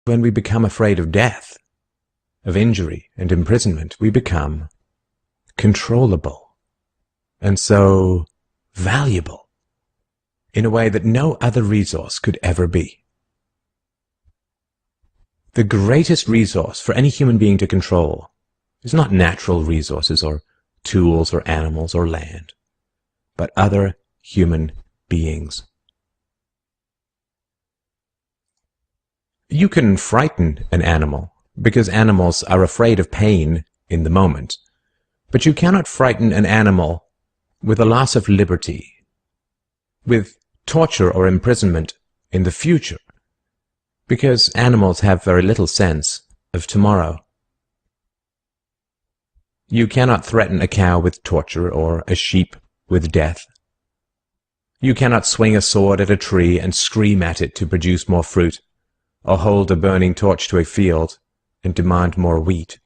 When we become afraid of death, of injury and imprisonment, we become controllable and so valuable in a way that no other resource could ever be. The greatest resource for any human being to control is not natural resources or tools or animals or land, but other human beings. You can frighten an animal because animals are afraid of pain in the moment, but you cannot frighten an animal with a loss of liberty, with torture or imprisonment in the future, because animals have very little sense of tomorrow. You cannot threaten a cow with torture or a sheep with death. You cannot swing a sword at a tree and scream at it to produce more fruit, or hold a burning torch to a field and demand more wheat.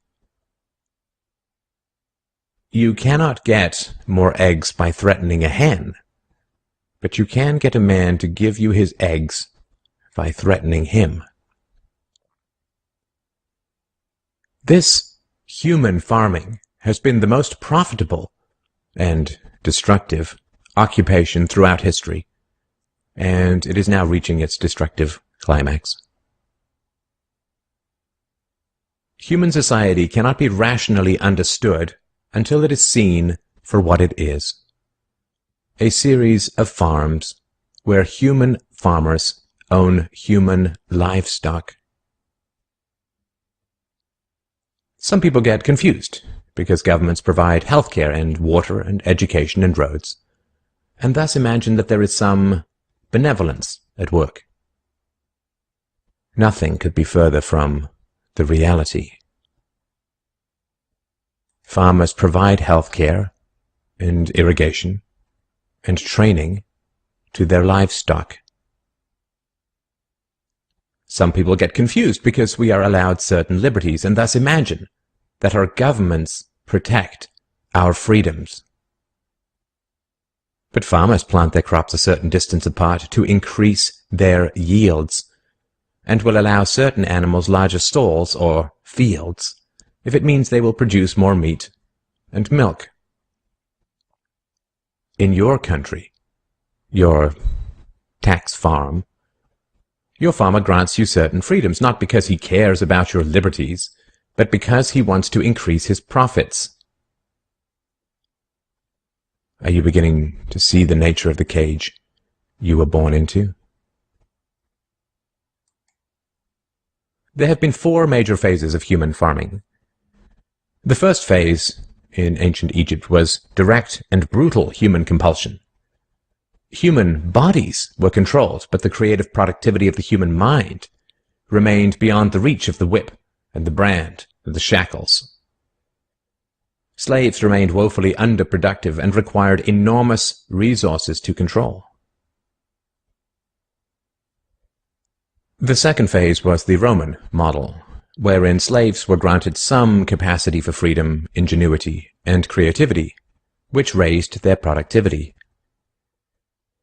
You cannot get more eggs by threatening a hen, but you can get a man to give you his eggs by threatening him. This human farming has been the most profitable and destructive occupation throughout history, and it is now reaching its destructive climax. Human society cannot be rationally understood until it is seen for what it is: a series of farms where human farmers own human livestock. Some people get confused because governments provide healthcare and water and education and roads, and thus imagine that there is some benevolence at work. Nothing could be further from the reality. Farmers provide healthcare and irrigation and training to their livestock. Some people get confused because we are allowed certain liberties and thus imagine that our governments protect our freedoms. But farmers plant their crops a certain distance apart to increase their yields, and will allow certain animals larger stalls or fields if it means they will produce more meat and milk. In your country, your tax farm, your farmer grants you certain freedoms, not because he cares about your liberties, but because he wants to increase his profits. Are you beginning to see the nature of the cage you were born into? There have been 4 major phases of human farming. The first phase in ancient Egypt was direct and brutal human compulsion. Human bodies were controlled, but the creative productivity of the human mind remained beyond the reach of the whip and the brand and the shackles. Slaves remained woefully underproductive and required enormous resources to control. The second phase was the Roman model, wherein slaves were granted some capacity for freedom, ingenuity, and creativity, which raised their productivity.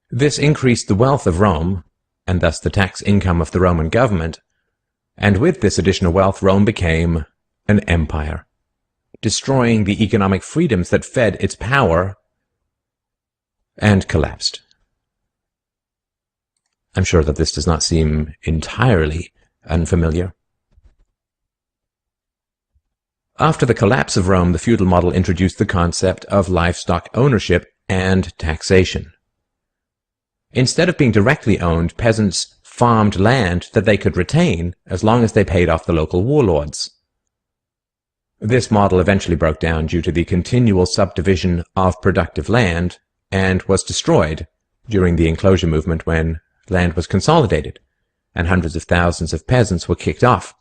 This increased the wealth of Rome, and thus the tax income of the Roman government, and with this additional wealth Rome became an empire, destroying the economic freedoms that fed its power, and collapsed. I'm sure that this does not seem entirely unfamiliar. After the collapse of Rome, the feudal model introduced the concept of livestock ownership and taxation. Instead of being directly owned, peasants farmed land that they could retain as long as they paid off the local warlords. This model eventually broke down due to the continual subdivision of productive land and was destroyed during the enclosure movement when land was consolidated and hundreds of thousands of peasants were kicked off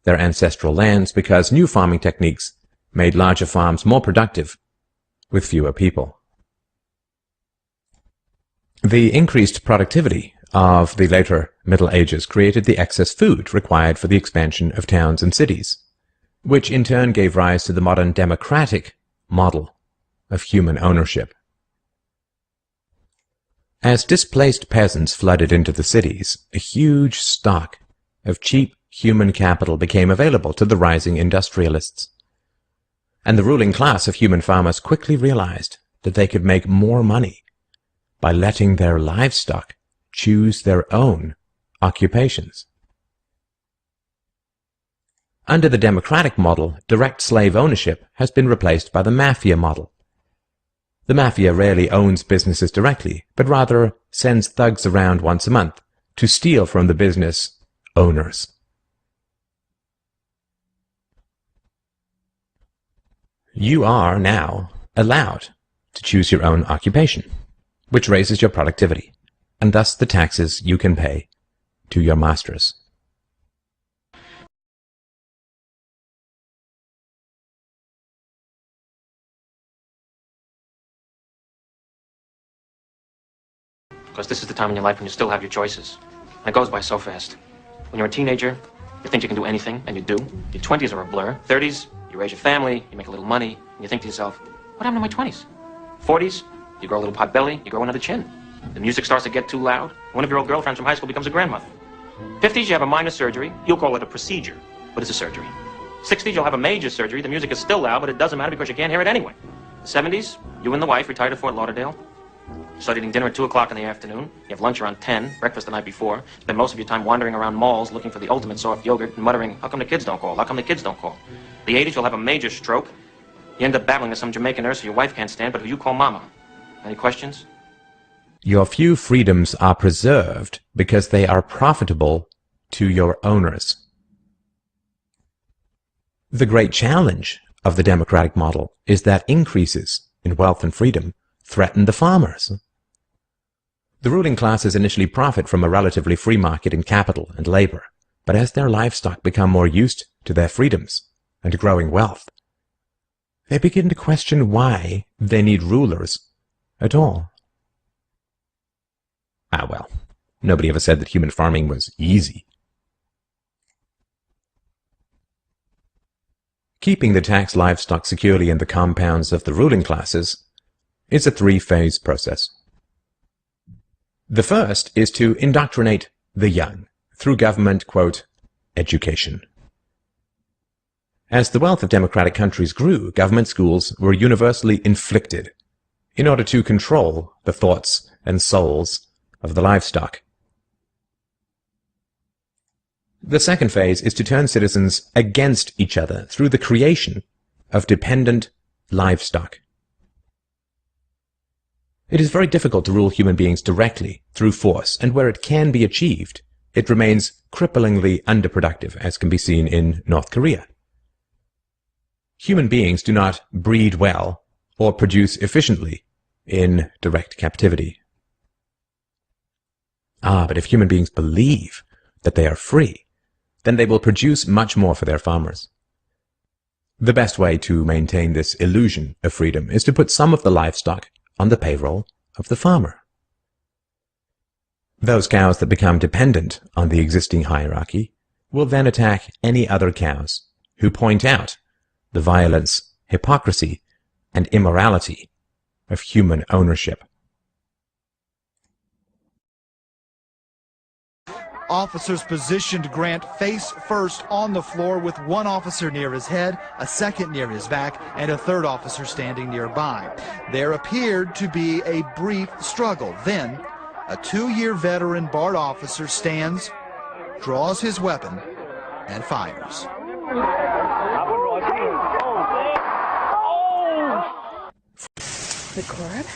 their ancestral lands because new farming techniques made larger farms more productive with fewer people. The increased productivity of the later Middle Ages created the excess food required for the expansion of towns and cities, which in turn gave rise to the modern democratic model of human ownership. As displaced peasants flooded into the cities, a huge stock of cheap human capital became available to the rising industrialists. And the ruling class of human farmers quickly realized that they could make more money by letting their livestock choose their own occupations. Under the democratic model, direct slave ownership has been replaced by the mafia model. The mafia rarely owns businesses directly, but rather sends thugs around once a month to steal from the business owners. You are now allowed to choose your own occupation, which raises your productivity, and thus the taxes you can pay to your masters. Because this is the time in your life when you still have your choices. And it goes by so fast. When you're a teenager, you think you can do anything, and you do. Your 20s are a blur. 30s, you raise your family, you make a little money, and you think to yourself, what happened to my 20s? 40s, you grow a little pot belly, you grow another chin. The music starts to get too loud. One of your old girlfriends from high school becomes a grandmother. 50s, you have a minor surgery. You'll call it a procedure, but it's a surgery. 60s, you'll have a major surgery. The music is still loud, but it doesn't matter because you can't hear it anyway. 70s, you and the wife retire to Fort Lauderdale. Start eating dinner at 2 o'clock in the afternoon. You have lunch around 10, breakfast the night before. Spend most of your time wandering around malls looking for the ultimate soft yogurt and muttering, how come the kids don't call? How come the kids don't call? The 80s, you'll have a major stroke. You end up battling with some Jamaican nurse who your wife can't stand, but who you call mama. Any questions? Your few freedoms are preserved because they are profitable to your owners. The great challenge of the democratic model is that increases in wealth and freedom threaten the farmers. The ruling classes initially profit from a relatively free market in capital and labor, but as their livestock become more used to their freedoms and growing wealth, they begin to question why they need rulers at all. Ah, well, nobody ever said that human farming was easy. Keeping the taxed livestock securely in the compounds of the ruling classes is a three-phase process. The first is to indoctrinate the young through government, quote, education. As the wealth of democratic countries grew, government schools were universally inflicted in order to control the thoughts and souls of the livestock. The second phase is to turn citizens against each other through the creation of dependent livestock. It is very difficult to rule human beings directly through force, and where it can be achieved, it remains cripplingly underproductive, as can be seen in North Korea. Human beings do not breed well or produce efficiently in direct captivity. But if human beings believe that they are free, then they will produce much more for their farmers. The best way to maintain this illusion of freedom is to put some of the livestock on the payroll of the farmer. Those cows that become dependent on the existing hierarchy will then attack any other cows who point out the violence, hypocrisy, and immorality of human ownership. Officers positioned Grant face first on the floor with one officer near his head, a second near his back, and a third officer standing nearby. There appeared to be a brief struggle. Then, a 2-year veteran BART officer stands, draws his weapon, and fires. Record.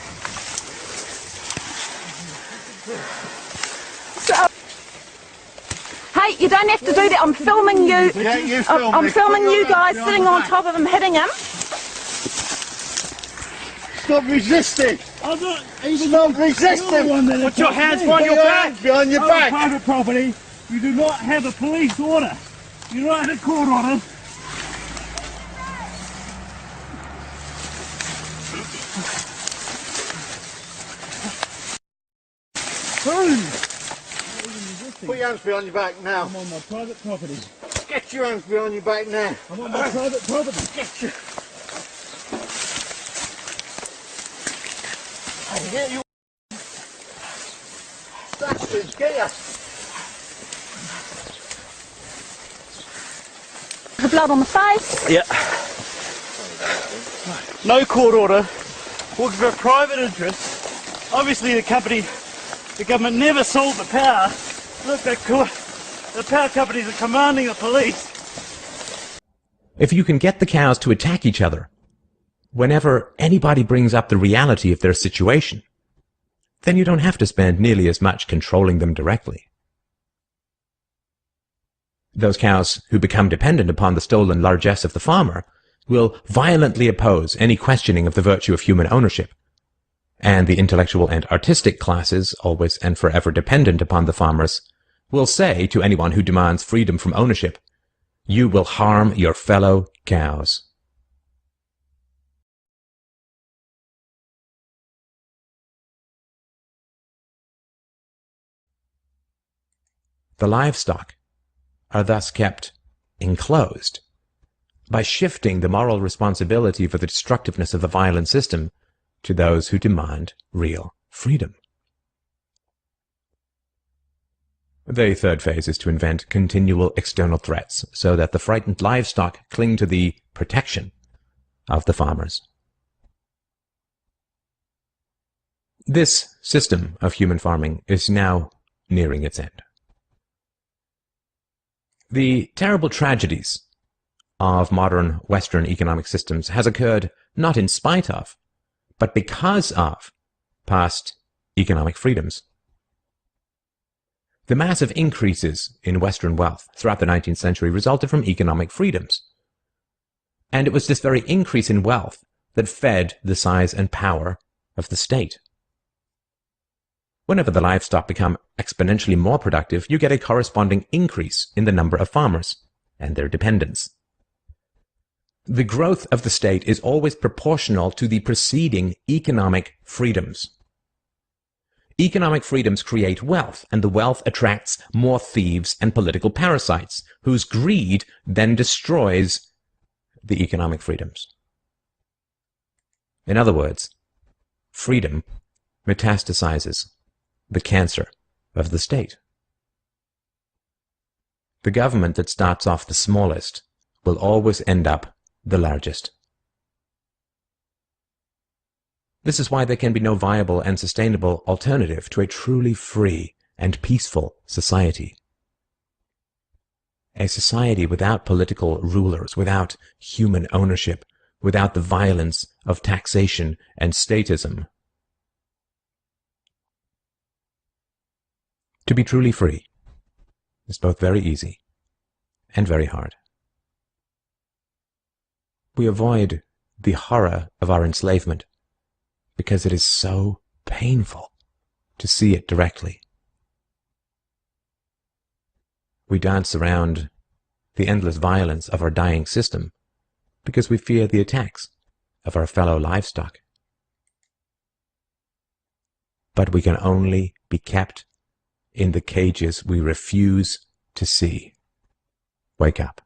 Hey, you don't have to do that. I'm filming you. Yeah, you film I'm me. filming you guys sitting on top of him, hitting him. Stop resisting! I'm not even Stop resisting! Put your hands behind your Put your back! hands behind your back! Private property. You do not have a police order. You do not have a court order. Put your hands behind your back now. I'm on my private property. Get your hands behind your back now. I'm on my private property. Get your... Get you... Bastards, get you! the blood on the face. Yeah. No court order. Working for a private interest. Obviously the government never sold the power. Look, the power companies are commanding the police. If you can get the cows to attack each other whenever anybody brings up the reality of their situation, then you don't have to spend nearly as much controlling them directly. Those cows who become dependent upon the stolen largesse of the farmer will violently oppose any questioning of the virtue of human ownership, and the intellectual and artistic classes, always and forever dependent upon the farmers, will say to anyone who demands freedom from ownership, "You will harm your fellow cows." The livestock are thus kept enclosed by shifting the moral responsibility for the destructiveness of the violent system to those who demand real freedom. The third phase is to invent continual external threats so that the frightened livestock cling to the protection of the farmers. This system of human farming is now nearing its end. The terrible tragedies of modern Western economic systems has occurred not in spite of, but because of past economic freedoms. The massive increases in Western wealth throughout the 19th century resulted from economic freedoms. And it was this very increase in wealth that fed the size and power of the state. Whenever the livestock become exponentially more productive, you get a corresponding increase in the number of farmers and their dependents. The growth of the state is always proportional to the preceding economic freedoms. Economic freedoms create wealth, and the wealth attracts more thieves and political parasites, whose greed then destroys the economic freedoms. In other words, freedom metastasizes the cancer of the state. The government that starts off the smallest will always end up the largest. This is why there can be no viable and sustainable alternative to a truly free and peaceful society. A society without political rulers, without human ownership, without the violence of taxation and statism. To be truly free is both very easy and very hard. We avoid the horror of our enslavement because it is so painful to see it directly. We dance around the endless violence of our dying system because we fear the attacks of our fellow livestock. But we can only be kept in the cages we refuse to see. Wake up.